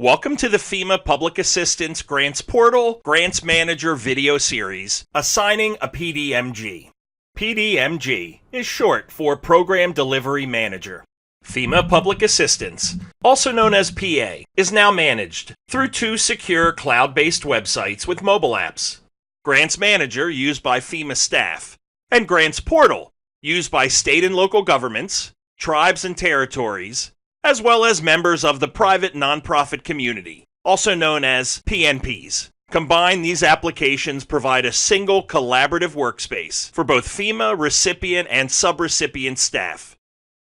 Welcome to the FEMA Public Assistance Grants Portal Grants Manager video series, Assigning a PDMG. PDMG is short for Program Delivery Manager. FEMA Public Assistance, also known as PA, is now managed through two secure cloud-based websites with mobile apps. Grants Manager, used by FEMA staff, and Grants Portal, used by state and local governments, tribes and territories, as well as members of the private nonprofit community, also known as PNPs. Combined, these applications provide a single collaborative workspace for both FEMA recipient and subrecipient staff,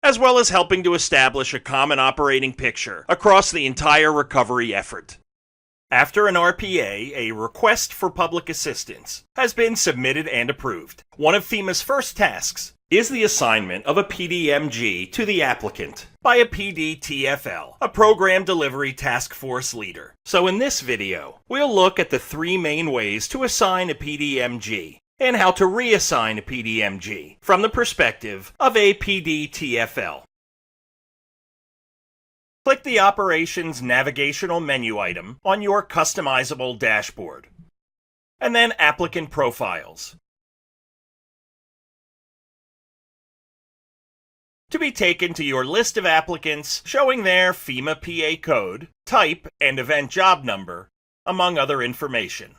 as well as helping to establish a common operating picture across the entire recovery effort. After an RPA, a request for public assistance, has been submitted and approved, one of FEMA's first tasks is the assignment of a PDMG to the applicant by a PDTFL, a Program Delivery Task Force leader. So in this video, we'll look at the three main ways to assign a PDMG and how to reassign a PDMG from the perspective of a PDTFL. Click the Operations Navigational menu item on your customizable dashboard, and then Applicant Profiles. To be taken to your list of applicants showing their FEMA PA code, type, and event job number, among other information.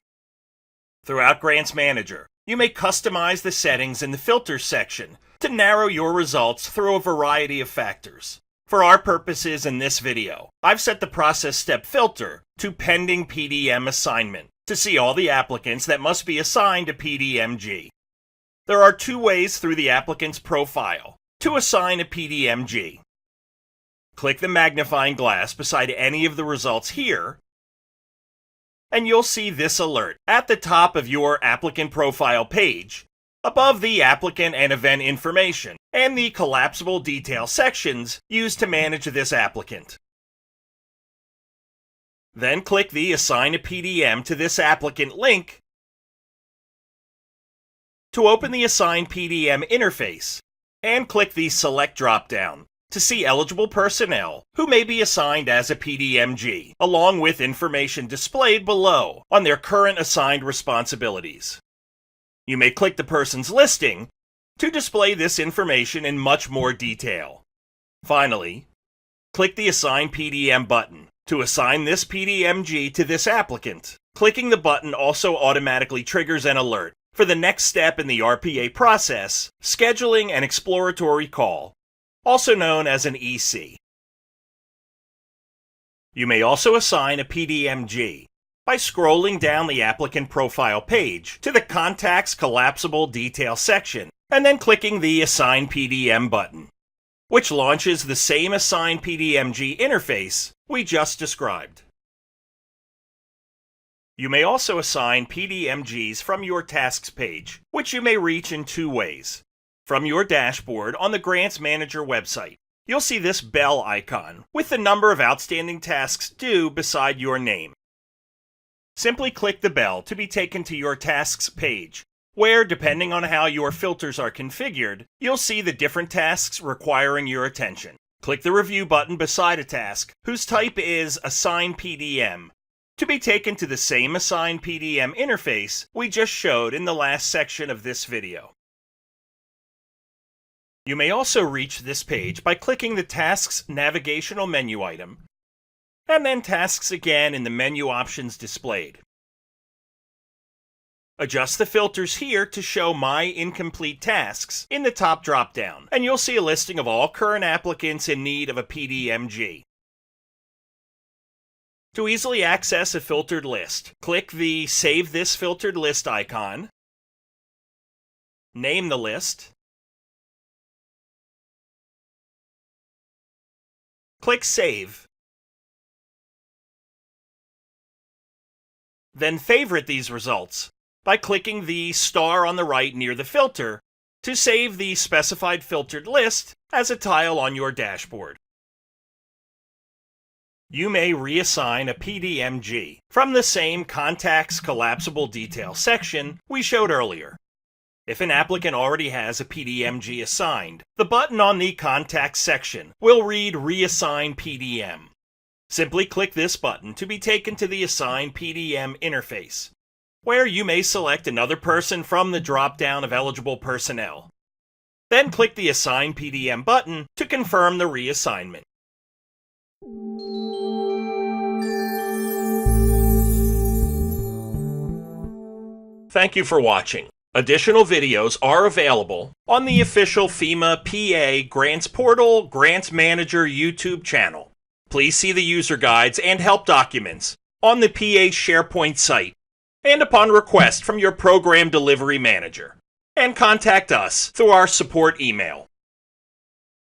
Throughout Grants Manager, you may customize the settings in the Filters section to narrow your results through a variety of factors. For our purposes in this video, I've set the process step filter to Pending PDM Assignment to see all the applicants that must be assigned a PDMG. There are two ways through the applicant's profile to assign a PDMG. Click the magnifying glass beside any of the results here, and you'll see this alert at the top of your applicant profile page, above the applicant and event information, and the collapsible detail sections used to manage this applicant. Then click the Assign a PDM to this applicant link to open the Assign PDM interface, and click the Select drop-down to see eligible personnel who may be assigned as a PDMG, along with information displayed below on their current assigned responsibilities. You may click the person's listing to display this information in much more detail. Finally, click the Assign PDM button to assign this PDMG to this applicant. Clicking the button also automatically triggers an alert for the next step in the RPA process, scheduling an exploratory call, also known as an EC. You may also assign a PDMG by scrolling down the applicant profile page to the Contacts Collapsible Detail section, and then clicking the Assign PDM button, which launches the same Assign PDMG interface we just described. You may also assign PDMGs from your Tasks page, which you may reach in two ways. From your dashboard on the Grants Manager website, you'll see this bell icon with the number of outstanding tasks due beside your name. Simply click the bell to be taken to your Tasks page, where, depending on how your filters are configured, you'll see the different tasks requiring your attention. Click the Review button beside a task whose type is Assign PDM, to be taken to the same Assign PDM interface we just showed in the last section of this video. You may also reach this page by clicking the Tasks Navigational menu item, and then Tasks again in the menu options displayed. Adjust the filters here to show My Incomplete Tasks in the top drop-down, and you'll see a listing of all current applicants in need of a PDMG. To easily access a filtered list, click the Save This Filtered List icon, name the list, click Save, then favorite these results by clicking the star on the right near the filter to save the specified filtered list as a tile on your dashboard. You may reassign a PDMG from the same Contacts Collapsible Detail section we showed earlier. If an applicant already has a PDMG assigned, the button on the Contacts section will read Reassign PDM. Simply click this button to be taken to the Assign PDM interface, where you may select another person from the drop-down of eligible personnel. Then click the Assign PDM button to confirm the reassignment. Thank you for watching. Additional videos are available on the official FEMA PA Grants Portal Grants Manager YouTube channel. Please see the user guides and help documents on the PA SharePoint site and upon request from your Program Delivery Manager. And contact us through our support email.